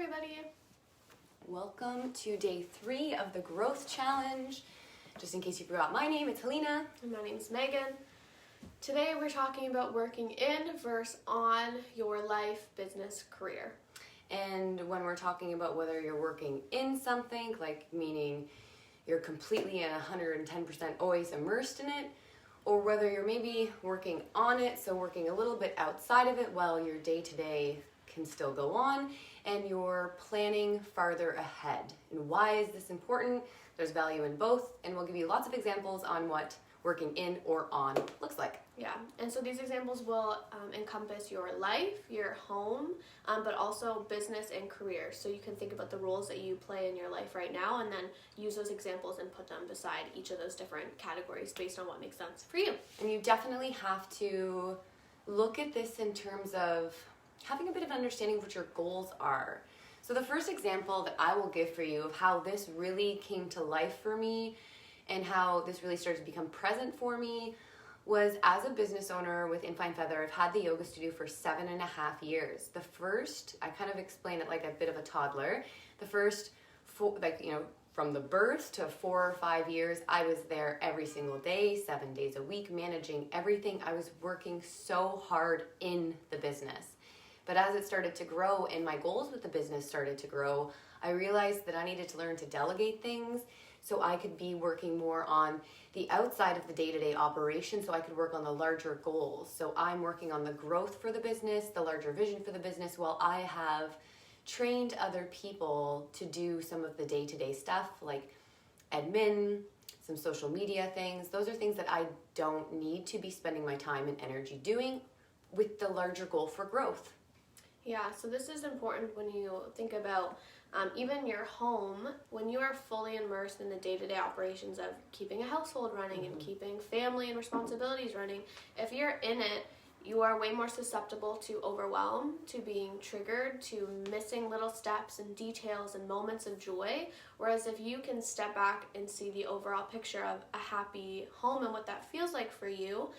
everybody. Welcome to day 3 of the Growth Challenge. Just in case you forgot my name, it's Helena. And my name's Megan. Today we're talking about working in versus on your life, business, career. And when we're talking about whether you're working in something, like meaning you're completely and 110% always immersed in it, or whether you're maybe working on it, so working a little bit outside of it while your day-to-day can still go on, and you're planning farther ahead. And why is this important? There's value in both, and we'll give you lots of examples on what working in or on looks like. Yeah, and so these examples will encompass your life, your home, but also business and career. So you can think about the roles that you play in your life right now and then use those examples and put them beside each of those different categories based on what makes sense for you. And you definitely have to look at this in terms of having a bit of understanding of what your goals are. So the first example that I will give for you of how this really came to life for me and how this really started to become present for me was as a business owner with Infine Feather. I've had the yoga studio for 7.5 years. The first, I kind of explain it like a bit of a toddler. The first, from the birth to 4 or 5 years, I was there every single day, 7 days a week, managing everything. I was working so hard in the business. But as it started to grow and my goals with the business started to grow, I realized that I needed to learn to delegate things so I could be working more on the outside of the day-to-day operation, so I could work on the larger goals. So I'm working on the growth for the business, the larger vision for the business, while I have trained other people to do some of the day-to-day stuff like admin, some social media things. Those are things that I don't need to be spending my time and energy doing with the larger goal for growth. Yeah, so this is important when you think about even your home, when you are fully immersed in the day-to-day operations of keeping a household running and keeping family and responsibilities running. If you're in it, you are way more susceptible to overwhelm, to being triggered, to missing little steps and details and moments of joy. Whereas if you can step back and see the overall picture of a happy home and what that feels like for you,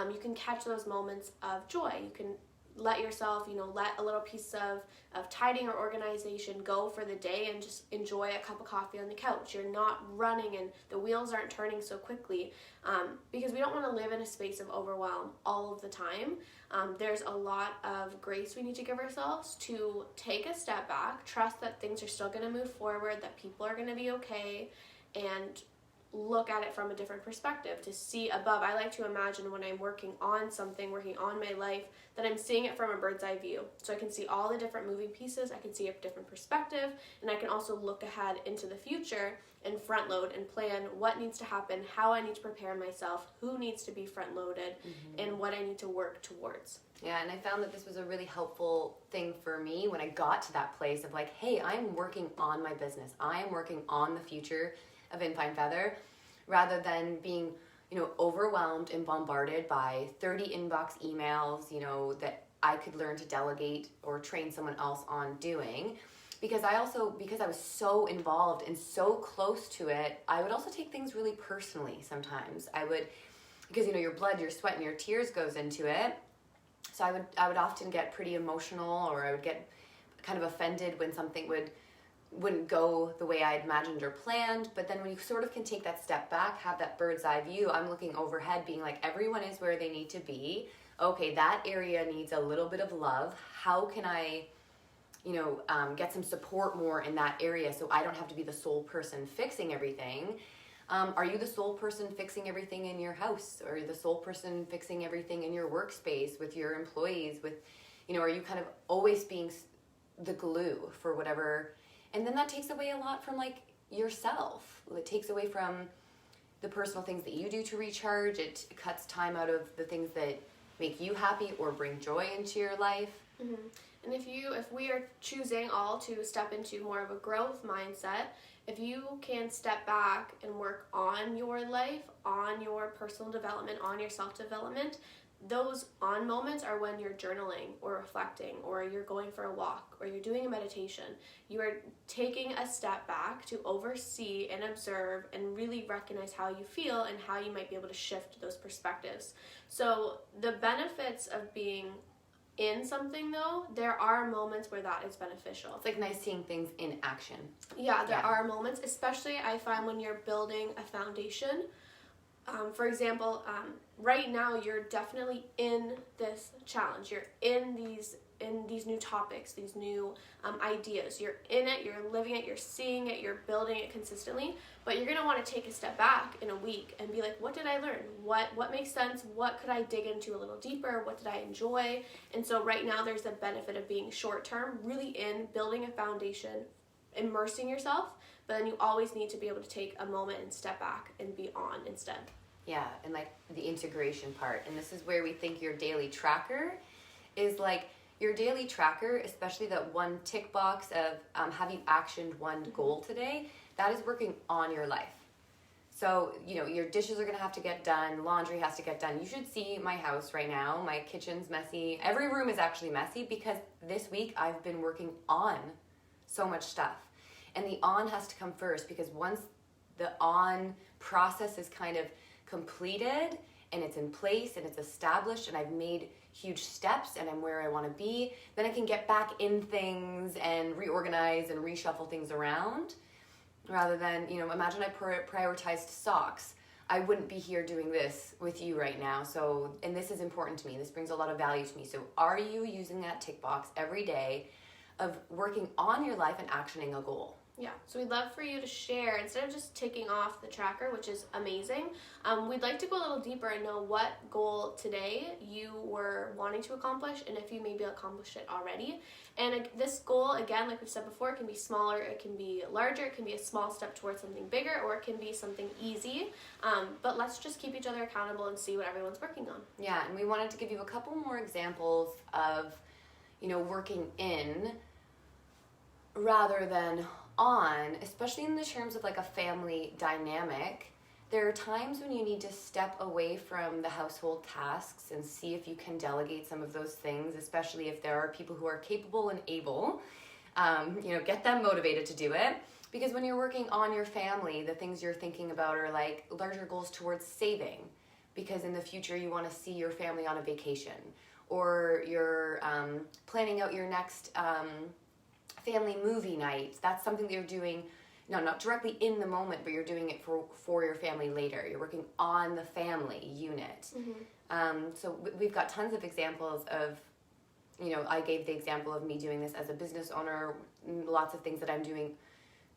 you can catch those moments of joy. You can let yourself, let a little piece of tidying or organization go for the day and just enjoy a cup of coffee on the couch. You're not running and the wheels aren't turning so quickly because we don't want to live in a space of overwhelm all of the time. There's a lot of grace we need to give ourselves to take a step back, trust that things are still going to move forward, that people are going to be okay, and look at it from a different perspective, to see above. I like to imagine when I'm working on something, working on my life, that I'm seeing it from a bird's eye view. So I can see all the different moving pieces, I can see a different perspective, and I can also look ahead into the future and front load and plan what needs to happen, how I need to prepare myself, who needs to be front loaded, and what I need to work towards. Yeah, and I found that this was a really helpful thing for me when I got to that place of like, hey, I'm working on my business. I am working on the future of Infine Feather, rather than being, overwhelmed and bombarded by 30 inbox emails, that I could learn to delegate or train someone else on doing. Because I was so involved and so close to it, I would also take things really personally sometimes. Because your blood, your sweat, and your tears goes into it. So I would often get pretty emotional, or I would get kind of offended when something wouldn't go the way I had imagined or planned. But then when you sort of can take that step back, have that bird's eye view, I'm looking overhead being like, everyone is where they need to be. Okay, that area needs a little bit of love. How can I, get some support more in that area so I don't have to be the sole person fixing everything? Are you the sole person fixing everything in your house? Or are you the sole person fixing everything in your workspace with your employees? Are you kind of always being the glue for whatever? And then that takes away a lot from yourself. It takes away from the personal things that you do to recharge. It cuts time out of the things that make you happy or bring joy into your life. Mm-hmm. And if we are choosing all to step into more of a growth mindset, if you can step back and work on your life, on your personal development, on your self-development, those on moments are when you're journaling or reflecting, or you're going for a walk, or you're doing a meditation. You are taking a step back to oversee and observe and really recognize how you feel and how you might be able to shift those perspectives. So the benefits of being in something though, there are moments where that is beneficial. It's like nice seeing things in action. Yeah, there are moments, especially I find when you're building a foundation. For example, right now you're definitely in this challenge. You're in these new topics, these new ideas. You're in it, you're living it, you're seeing it, you're building it consistently. But you're gonna want to take a step back in a week and be like, what did I learn? What makes sense? What could I dig into a little deeper? What did I enjoy? And so right now there's the benefit of being short term, really in building a foundation, immersing yourself. But then you always need to be able to take a moment and step back and be on instead. Yeah, and like the integration part. And this is where we think your daily tracker is like your daily tracker, especially that one tick box of have you actioned one goal today, that is working on your life. So, your dishes are going to have to get done, laundry has to get done. You should see my house right now. My kitchen's messy. Every room is actually messy because this week I've been working on so much stuff. And the on has to come first because once the on process is kind of completed and it's in place and it's established and I've made huge steps and I'm where I want to be, then I can get back in things and reorganize and reshuffle things around. Rather than, imagine I prioritized socks. I wouldn't be here doing this with you right now. So, and this is important to me. This brings a lot of value to me. So are you using that tick box every day of working on your life and actioning a goal? Yeah, so we'd love for you to share, instead of just ticking off the tracker, which is amazing, we'd like to go a little deeper and know what goal today you were wanting to accomplish and if you maybe accomplished it already. And this goal, again, like we've said before, it can be smaller, it can be larger, it can be a small step towards something bigger, or it can be something easy. But let's just keep each other accountable and see what everyone's working on. Yeah, and we wanted to give you a couple more examples of, working in rather than on, especially in the terms of like a family dynamic. There are times when you need to step away from the household tasks and see if you can delegate some of those things, especially if there are people who are capable and able. Get them motivated to do it. Because when you're working on your family, the things you're thinking about are like larger goals towards saving. Because in the future you want to see your family on a vacation. Or you're planning out your next family movie night. That's something that you're doing, not directly in the moment, but you're doing it for your family later. You're working on the family unit. Mm-hmm. So we've got tons of examples of, I gave the example of me doing this as a business owner, lots of things that I'm doing.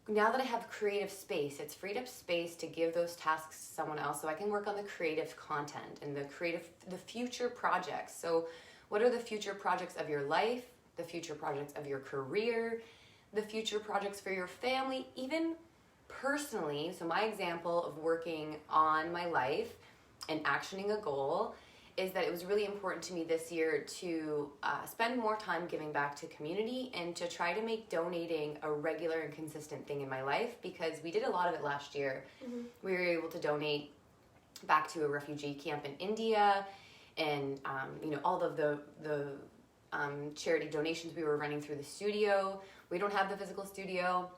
Now that I have creative space, it's freed up space to give those tasks to someone else so I can work on the creative content and the future projects. So what are the future projects of your life? The future projects of your career, the future projects for your family, even personally. So my example of working on my life and actioning a goal is that it was really important to me this year to spend more time giving back to community and to try to make donating a regular and consistent thing in my life, because we did a lot of it last year. Mm-hmm. We were able to donate back to a refugee camp in India and, all of the charity donations we were running through the studio. We don't have the physical studio,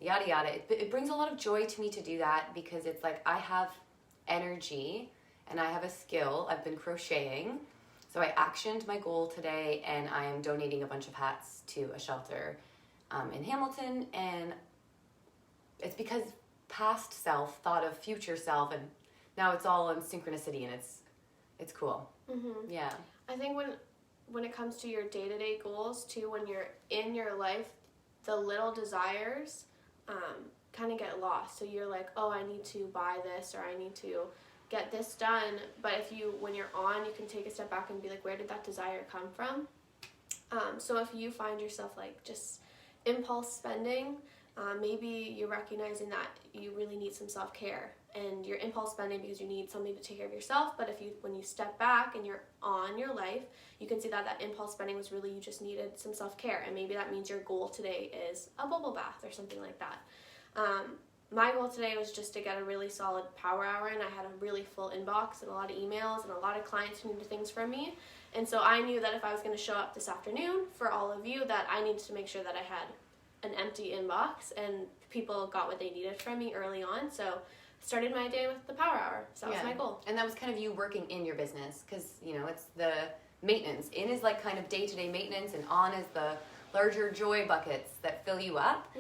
yada yada. It brings a lot of joy to me to do that because it's like I have energy and I have a skill. I've been crocheting. So I actioned my goal today and I am donating a bunch of hats to a shelter in Hamilton. And it's because past self thought of future self, and now it's all in synchronicity and it's cool. Mm-hmm. Yeah. I think when it comes to your day-to-day goals too, when you're in your life, the little desires kind of get lost. So you're like, oh, I need to buy this or I need to get this done. But when you're on, you can take a step back and be like, where did that desire come from? So if you find yourself like just impulse spending, maybe you're recognizing that you really need some self-care and you're impulse spending because you need something to take care of yourself. But when you step back and you're on your life, you can see that impulse spending was really you just needed some self-care, and maybe that means your goal today is a bubble bath or something like that. My goal today was just to get a really solid power hour, and I had a really full inbox and a lot of emails and a lot of clients who needed things from me. And so I knew that if I was going to show up this afternoon for all of you, that I needed to make sure that I had an empty inbox and people got what they needed from me early on. So started my day with the power hour. So that was my goal. And that was kind of you working in your business because, it's maintenance. In is like kind of day-to-day maintenance, and on is the larger joy buckets that fill you up.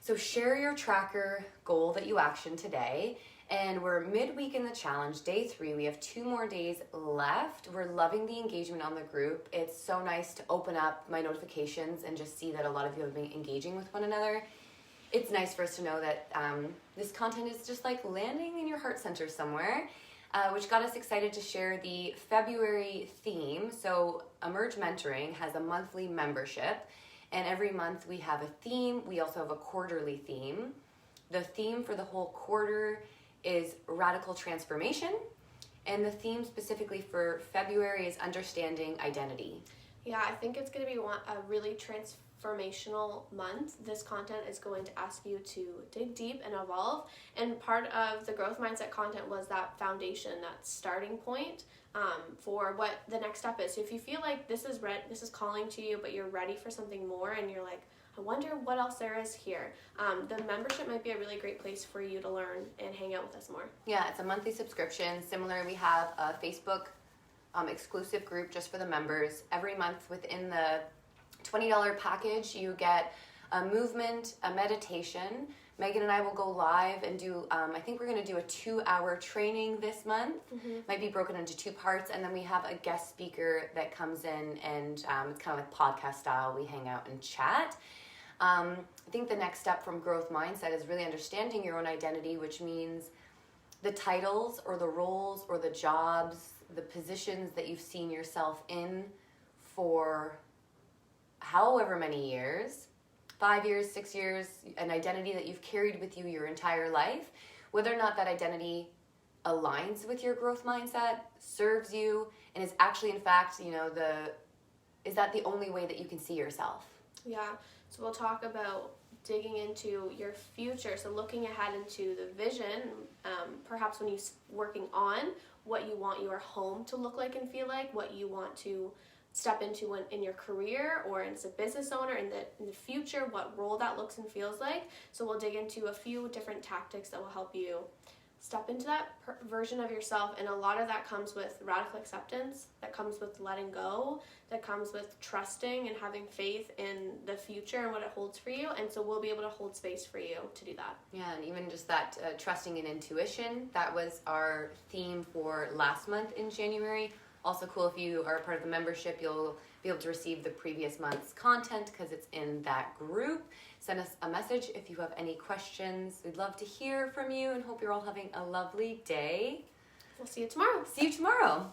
So share your tracker goal that you action today. And we're midweek in the challenge, day 3. We have 2 more days left. We're loving the engagement on the group. It's so nice to open up my notifications and just see that a lot of you have been engaging with one another. It's nice for us to know that this content is just like landing in your heart center somewhere, which got us excited to share the February theme. So Emerge Mentoring has a monthly membership, and every month we have a theme. We also have a quarterly theme. The theme for the whole quarter is radical transformation, and the theme specifically for February is understanding identity. Yeah, I think it's going to be a really transformational month. This content is going to ask you to dig deep and evolve, and part of the growth mindset content was that foundation, that starting point for what the next step is. So if you feel like this is calling to you, but you're ready for something more, and you're like, I wonder what else there is here, the membership might be a really great place for you to learn and hang out with us more. Yeah, it's a monthly subscription. Similar, we have a Facebook exclusive group just for the members. Every month within the $20 package, you get a movement, a meditation. Megan and I will go live and do, I think we're going to do a 2-hour training this month. Might be broken into 2 parts. And then we have a guest speaker that comes in, and it's kind of like podcast style. We hang out and chat. I think the next step from growth mindset is really understanding your own identity, which means the titles or the roles or the jobs, the positions that you've seen yourself in for however many years, 5 years, 6 years, an identity that you've carried with you your entire life, whether or not that identity aligns with your growth mindset, serves you, and is actually, in fact, is that the only way that you can see yourself? Yeah, so we'll talk about digging into your future, so looking ahead into the vision, perhaps when you're working on what you want your home to look like and feel like, what you want to step into in your career or as a business owner in the future, what role that looks and feels like. So we'll dig into a few different tactics that will help you step into that version of yourself, and a lot of that comes with radical acceptance, that comes with letting go, that comes with trusting and having faith in the future and what it holds for you, and so we'll be able to hold space for you to do that. Yeah, and even just that trusting in intuition, that was our theme for last month in January. Also cool, if you are a part of the membership, you'll be able to receive the previous month's content because it's in that group. Send us a message if you have any questions. We'd love to hear from you and hope you're all having a lovely day. We'll see you tomorrow. See you tomorrow.